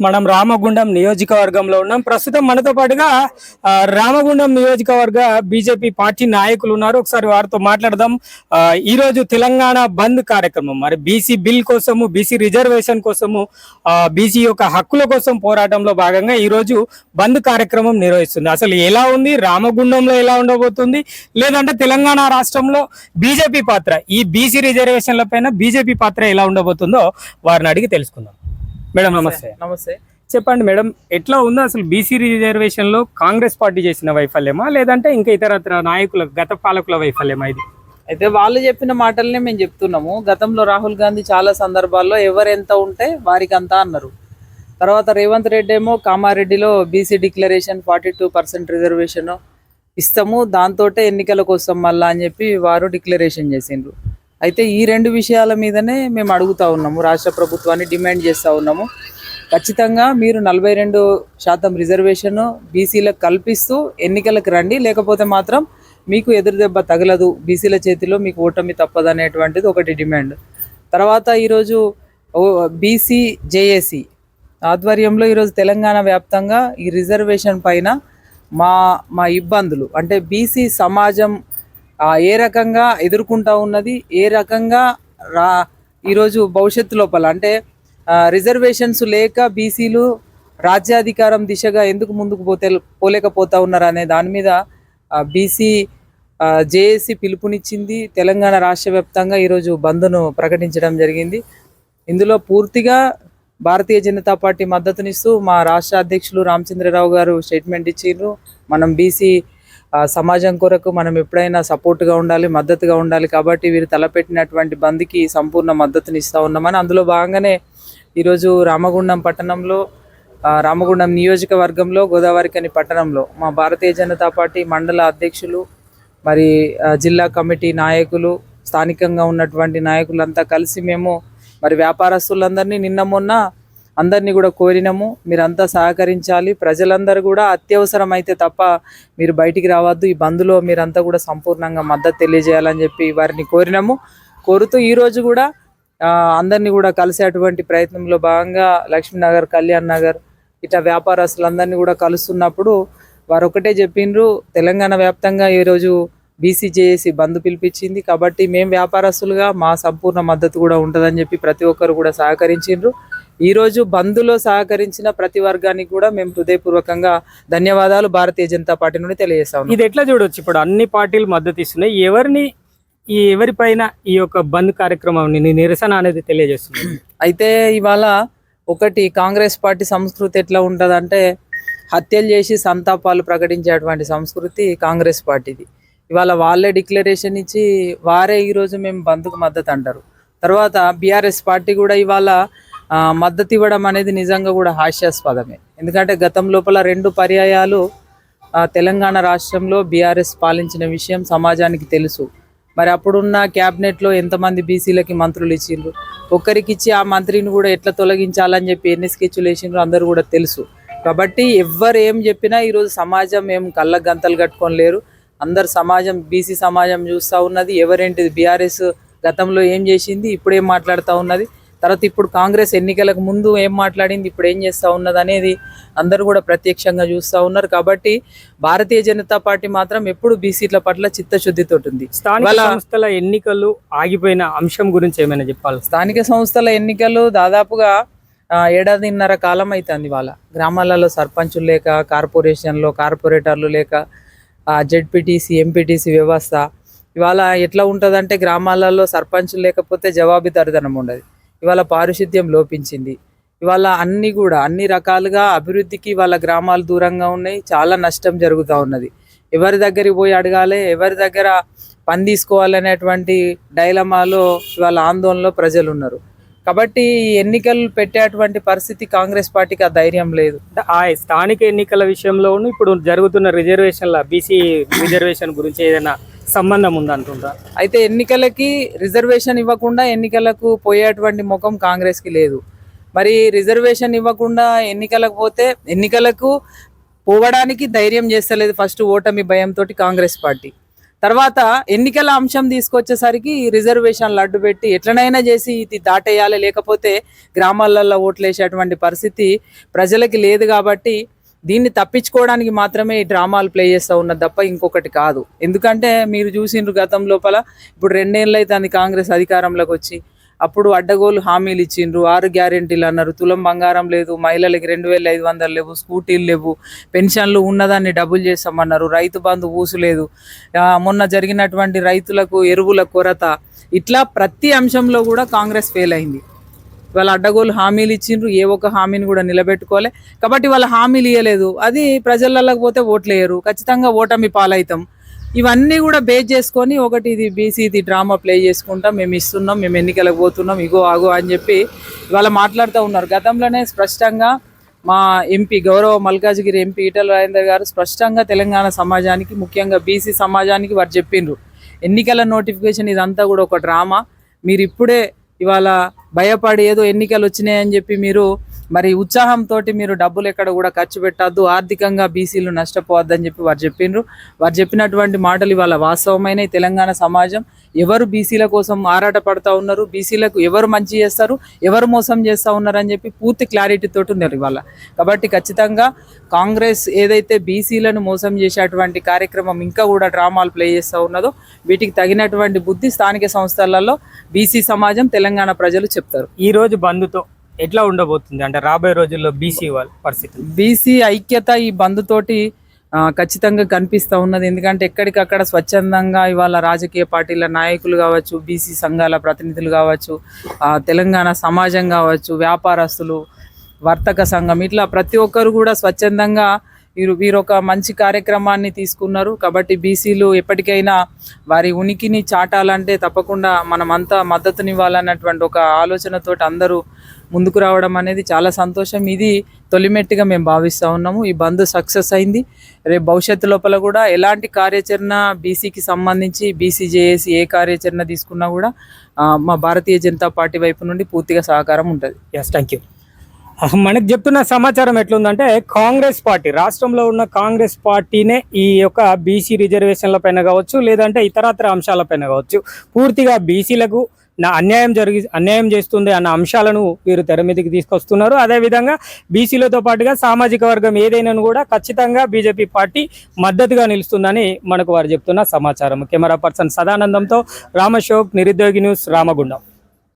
మనం రామగుండం నియోజకవర్గంలో ఉన్నాం. ప్రస్తుతం మనతో పాటుగా రామగుండం నియోజకవర్గ బీజేపీ పార్టీ నాయకులు ఉన్నారు. ఒకసారి వారితో మాట్లాడదాం. ఈ రోజు తెలంగాణ బంద్ కార్యక్రమం, మరి బీసీ బిల్ కోసము, బీసీ రిజర్వేషన్ కోసము, బీసీ యొక్క హక్కుల కోసం పోరాటంలో భాగంగా ఈ రోజు బంద్ కార్యక్రమం నిర్వహిస్తుంది. అసలు ఎలా ఉంది, రామగుండంలో ఎలా ఉండబోతుంది, లేదంటే తెలంగాణ రాష్ట్రంలో బీజేపీ పాత్ర, ఈ బీసీ రిజర్వేషన్ల పైన బీజేపీ పాత్ర ఎలా ఉండబోతుందో వారిని అడిగి తెలుసుకుందాం. మేడం నమస్తే. నమస్తే. చెప్పండి మేడం, ఎట్లా ఉందో అసలు బీసీ రిజర్వేషన్ లో కాంగ్రెస్ పార్టీ చేసిన వైఫల్యమా, లేదంటే ఇంకా ఇతరత్ర నాయకుల గత పాలకుల వైఫల్యమా ఇది? అయితే వాళ్ళు చెప్పిన మాటలనే మేము చెప్తున్నాము. గతంలో రాహుల్ గాంధీ చాలా సందర్భాల్లో ఎవరెంత ఉంటే వారికి అంతా అన్నారు. తర్వాత రేవంత్ రెడ్డి ఏమో కామారెడ్డిలో బీసీ డిక్లరేషన్ 42% రిజర్వేషన్ ఇస్తాము, దాంతో ఎన్నికలకు వస్తాం మళ్ళా అని చెప్పి వారు డిక్లరేషన్ చేసిండ్రు. అయితే ఈ రెండు విషయాల మీదనే మేము అడుగుతూ ఉన్నాము, రాష్ట్ర ప్రభుత్వాన్ని డిమాండ్ చేస్తూ ఉన్నాము. ఖచ్చితంగా మీరు 42% రిజర్వేషన్ బీసీలకు కల్పిస్తూ ఎన్నికలకు రండి, లేకపోతే మాత్రం మీకు ఎదురు దెబ్బ తగలదు, బీసీల చేతిలో మీకు ఓటమి తప్పదనేటువంటిది ఒకటి డిమాండ్. తర్వాత ఈరోజు బీసీ జేఏసీ ఆధ్వర్యంలో ఈరోజు తెలంగాణ వ్యాప్తంగా ఈ రిజర్వేషన్ పైన మా ఇబ్బందులు, అంటే బీసీ సమాజం ఏ రకంగా ఎదుర్కొంటూ ఉన్నది, ఏ రకంగా ఈరోజు భవిష్యత్తు లోపల అంటే రిజర్వేషన్స్ లేక బీసీలు రాజ్యాధికారం దిశగా ఎందుకు ముందుకు పోలేకపోతా ఉన్నారు అనే దాని మీద బీసీ జేఏసీ పిలుపునిచ్చింది. తెలంగాణ రాష్ట్ర వ్యాప్తంగా ఈరోజు బంద్ను ప్రకటించడం జరిగింది. ఇందులో పూర్తిగా భారతీయ జనతా పార్టీ మద్దతునిస్తూ మా రాష్ట్ర అధ్యక్షులు రామచంద్రరావు గారు స్టేట్మెంట్ ఇచ్చిండ్రు. మనం బీసీ సమాజం కొరకు మనం ఎప్పుడైనా సపోర్ట్గా ఉండాలి, మద్దతుగా ఉండాలి, కాబట్టి వీరు తలపెట్టినటువంటి బంద్కి సంపూర్ణ మద్దతునిస్తూ ఉన్నామని. అందులో భాగంగానే ఈరోజు రామగుండం పట్టణంలో, రామగుండం నియోజకవర్గంలో, గోదావరిఖని పట్టణంలో మా భారతీయ జనతా పార్టీ మండల అధ్యక్షులు, మరి జిల్లా కమిటీ నాయకులు, స్థానికంగా ఉన్నటువంటి నాయకులంతా కలిసి మేము మరి వ్యాపారస్తులందరినీ నిన్న మొన్న అందరినీ కూడా కోరినాము, మీరంతా సహకరించాలి, ప్రజలందరూ కూడా అత్యవసరం అయితే తప్ప మీరు బయటికి రావద్దు, ఈ బంద్లో మీరంతా కూడా సంపూర్ణంగా మద్దతు తెలియజేయాలని చెప్పి వారిని కోరినాము. కోరుతూ ఈరోజు కూడా అందరినీ కూడా కలిసేటువంటి ప్రయత్నంలో భాగంగా లక్ష్మీనగర్, కళ్యాణ్ నగర్ ఇట్లా వ్యాపారస్తులందరినీ కూడా కలుస్తున్నప్పుడు వారు ఒకటే చెప్పిండ్రు, తెలంగాణ వ్యాప్తంగా ఈరోజు బీసీ జేఏసీ బంద్ పిలిపించింది, కాబట్టి మేము వ్యాపారస్తులుగా మా సంపూర్ణ మద్దతు కూడా ఉంటుందని చెప్పి ప్రతి ఒక్కరు కూడా సహకరించిండ్రు. ఈరోజు బంద్లో సహకరించిన ప్రతి వర్గానికి కూడా మేము హృదయపూర్వకంగా ధన్యవాదాలు భారతీయ జనతా పార్టీ నుండి తెలియజేస్తాం. ఇది ఎట్లా చూడొచ్చు, ఇప్పుడు అన్ని పార్టీలు మద్దతు ఇస్తున్నాయి, ఎవరిపైన ఈ యొక్క బంద్ కార్యక్రమం నిరసన అనేది తెలియజేస్తుంది? అయితే ఇవాళ ఒకటి, కాంగ్రెస్ పార్టీ సంస్కృతి ఎట్లా ఉంటుందంటే హత్యలు చేసి సంతాపాలు ప్రకటించేటువంటి సంస్కృతి కాంగ్రెస్ పార్టీది. ఇవాళ వాళ్ళే డిక్లరేషన్ ఇచ్చి వారే ఈరోజు మేము బంద్కు మద్దతు అంటారు. తర్వాత బీఆర్ఎస్ పార్టీ కూడా ఇవాళ మద్దతు ఇవ్వడం అనేది నిజంగా కూడా హాస్యాస్పదమే. ఎందుకంటే గతం లోపల 2 పర్యాయాలు తెలంగాణ రాష్ట్రంలో బీఆర్ఎస్ పాలించిన విషయం సమాజానికి తెలుసు. మరి అప్పుడున్న క్యాబినెట్లో ఎంతమంది బీసీలకి మంత్రులు ఇచ్చిండ్రు, ఒక్కరికి ఇచ్చి ఆ మంత్రిని కూడా ఎట్లా తొలగించాలని చెప్పి ఎన్ని స్కెచ్లు వేసిండ్రు అందరూ కూడా తెలుసు. కాబట్టి ఎవ్వరు ఏం చెప్పినా ఈరోజు సమాజం ఏం కళ్ళ గంతలు కట్టుకొని లేరు, అందరు సమాజం బీసీ సమాజం చూస్తూ ఉన్నది. ఎవరేంటిది బీఆర్ఎస్ గతంలో ఏం చేసింది, ఇప్పుడు ఏం మాట్లాడుతూ ఉన్నది, తర్వాత ఇప్పుడు కాంగ్రెస్ ఎన్నికలకు ముందు ఏం మాట్లాడింది, ఇప్పుడు ఏం చేస్తూ ఉన్నది అనేది అందరూ కూడా ప్రత్యక్షంగా చూస్తూ ఉన్నారు. కాబట్టి భారతీయ జనతా పార్టీ మాత్రం ఎప్పుడు బీసీల పట్ల చిత్తశుద్ధితో ఉంది. స్థానిక సంస్థల ఎన్నికలు ఆగిపోయిన అంశం గురించి ఏమైనా చెప్పాలి? స్థానిక సంస్థల ఎన్నికలు దాదాపుగా 1.5 కాలం అవుతుంది. వాళ్ళ గ్రామాలలో సర్పంచులు లేక, కార్పొరేషన్లో కార్పొరేటర్లు లేక, జెడ్పీటీసీ ఎంపీటీసీ వ్యవస్థ ఇవాళ ఎట్లా ఉంటుందంటే గ్రామాలలో సర్పంచులు లేకపోతే జవాబుదారీతనం ఉండదు. ఇవాళ పారిశుద్ధ్యం లోపించింది. ఇవాళ అన్ని రకాలుగా అభివృద్ధికి వాళ్ళ గ్రామాలు దూరంగా ఉన్నాయి, చాలా నష్టం జరుగుతూ ఉన్నది. ఎవరి దగ్గరికి పోయి అడగాలి, ఎవరి దగ్గర పని తీసుకోవాలనేటువంటి డైలమాలో ఇవాళ ఆందోళనలో ప్రజలు ఉన్నారు. కాబట్టి ఎన్నికలు పెట్టేటువంటి పరిస్థితి కాంగ్రెస్ పార్టీకి ఆ ధైర్యం లేదు. ఆ స్థానిక ఎన్నికల విషయంలో ఇప్పుడు జరుగుతున్న రిజర్వేషన్ల బీసీ రిజర్వేషన్ గురించి ఏదైనా సంబంధం ఉందంటుందా? అయితే ఎన్నికలకి రిజర్వేషన్ ఇవ్వకుండా ఎన్నికలకు పోయేటువంటి ముఖం కాంగ్రెస్కి లేదు. మరి రిజర్వేషన్ ఇవ్వకుండా ఎన్నికలకు పోతే ఎన్నికలకు పోవడానికి ధైర్యం చేస్తలేదు ఫస్ట్ ఓటమి భయంతో కాంగ్రెస్ పార్టీ. తర్వాత ఎన్నికల అంశం తీసుకొచ్చేసరికి రిజర్వేషన్లు అడ్డు పెట్టి ఎట్లనైనా చేసి ఇది దాటేయాలి, లేకపోతే గ్రామాలలో ఓట్లేసేటువంటి పరిస్థితి ప్రజలకి లేదు. కాబట్టి దీన్ని తప్పించుకోవడానికి మాత్రమే ఈ డ్రామాలు ప్లే చేస్తూ ఉన్నది తప్ప ఇంకొకటి కాదు. ఎందుకంటే మీరు చూసిండ్రు గతం లోపల, ఇప్పుడు 2 ఏళ్ళు అవుతుంది కాంగ్రెస్ అధికారంలోకి వచ్చి. అప్పుడు అడ్డగోలు హామీలు ఇచ్చిండ్రు, 6 గ్యారెంటీలు అన్నారు, తులం బంగారం లేదు, మహిళలకి 2500 లేవు, స్కూటీలు లేవు, పెన్షన్లు ఉన్నదాన్ని డబుల్ చేస్తామన్నారు, రైతు బంధు ఊసులేదు, మొన్న జరిగినటువంటి రైతులకు ఎరువుల కొరత, ఇట్లా ప్రతి అంశంలో కూడా కాంగ్రెస్ ఫెయిల్ అయింది. వాళ్ళ అడ్డగోలు హామీలు ఇచ్చిండ్రు, ఏ ఒక్క హామీని కూడా నిలబెట్టుకోలే. కాబట్టి వాళ్ళ హామీలు ఇవ్వలేదు, అది ప్రజలలోకి పోతే ఓట్లేయరు, ఖచ్చితంగా ఓటమి పాలవుతాం. ఇవన్నీ కూడా బేస్ చేసుకొని ఒకటి ఇది బీసీది డ్రామా ప్లే చేసుకుంటాం, మేము ఇస్తున్నాం, మేము ఎన్నికలకు పోతున్నాం, ఇగో ఆగో అని చెప్పి ఇవాళ మాట్లాడుతూ ఉన్నారు. గతంలోనే స్పష్టంగా మా ఎంపీ గౌరవ మల్కాజ్గిరి ఎంపీ ఈటల రాజేందర్ గారు స్పష్టంగా తెలంగాణ సమాజానికి, ముఖ్యంగా బీసీ సమాజానికి వారు చెప్పిండ్రు, ఎన్నికల నోటిఫికేషన్ ఇదంతా కూడా ఒక డ్రామా, మీరు ఇప్పుడే ఇవాళ భయపడి ఏదో ఎన్నికలు వచ్చినాయని చెప్పి మీరు మరి ఉత్సాహంతో మీరు డబ్బులు ఎక్కడ కూడా ఖర్చు పెట్టద్దు, ఆర్థికంగా బీసీలు నష్టపోవద్దని చెప్పి వారు చెప్పిండ్రు. వారు చెప్పినటువంటి మాటలు ఇవాళ వాస్తవమైన తెలంగాణ సమాజం ఎవరు బీసీల కోసం ఆరాట పడుతూ ఉన్నారు, బీసీలకు ఎవరు మంచి చేస్తారు, ఎవరు మోసం చేస్తూ ఉన్నారు అని చెప్పి పూర్తి క్లారిటీ తోటి ఉన్నారు ఇవాళ. కాబట్టి ఖచ్చితంగా కాంగ్రెస్ ఏదైతే బీసీలను మోసం చేసేటువంటి కార్యక్రమం ఇంకా కూడా డ్రామాలు ప్లే చేస్తూ ఉన్నదో, వీటికి తగినటువంటి బుద్ధి స్థానిక సంస్థలలో బీసీ సమాజం, తెలంగాణ ప్రజలు చెప్తారు. ఈ రోజు బంద్తో ఎట్లా ఉండబోతుంది అంటే రాబోయే రోజుల్లో బీసీ వాళ్ళ పరిస్థితి? బీసీ ఐక్యత ఈ బంద్తోటి ఖచ్చితంగా కనిపిస్తూ ఉన్నది. ఎందుకంటే ఎక్కడికక్కడ స్వచ్ఛందంగా ఇవాళ రాజకీయ పార్టీల నాయకులు కావచ్చు, బీసీ సంఘాల ప్రతినిధులు కావచ్చు, తెలంగాణ సమాజం కావచ్చు, వ్యాపారస్తులు, వర్తక సంఘం, ఇట్లా ప్రతి ఒక్కరు కూడా స్వచ్ఛందంగా వీరు ఒక మంచి కార్యక్రమాన్ని తీసుకున్నారు. కాబట్టి బీసీలు ఎప్పటికైనా వారి ఉనికిని చాటాలంటే తప్పకుండా మనమంతా మద్దతునివ్వాలన్నటువంటి ఒక ఆలోచనతో అందరూ ముందుకు రావడం అనేది చాలా సంతోషం. ఇది తొలిమెట్టుగా మేము భావిస్తూ ఉన్నాము. ఈ బంద్ సక్సెస్ అయింది. రేపు భవిష్యత్తు లోపల కూడా ఎలాంటి కార్యాచరణ బీసీకి సంబంధించి బీసీ జేఏసీ ఏ కార్యాచరణ తీసుకున్నా కూడా మా భారతీయ జనతా పార్టీ వైపు నుండి పూర్తిగా సహకారం ఉంటుంది. Yes, thank you. మనకు చెప్తున్న సమాచారం ఎట్లుందంటే కాంగ్రెస్ పార్టీ, రాష్ట్రంలో ఉన్న కాంగ్రెస్ పార్టీనే ఈ యొక్క బీసీ రిజర్వేషన్ల పైన కావచ్చు, లేదంటే ఇతరత్ర అంశాలపైన కావచ్చు, పూర్తిగా బీసీలకు అన్యాయం చేస్తుంది అన్న అంశాలను వీరు తెర మీదకి తీసుకొస్తున్నారు. అదేవిధంగా బీసీలతో పాటుగా సామాజిక వర్గం ఏదైనా కూడా ఖచ్చితంగా బీజేపీ పార్టీ మద్దతుగా నిలుస్తుందని మనకు వారు చెప్తున్న సమాచారం. కెమెరా పర్సన్ సదానందంతో రామశోక్, నిరుద్యోగి న్యూస్, రామగుండం.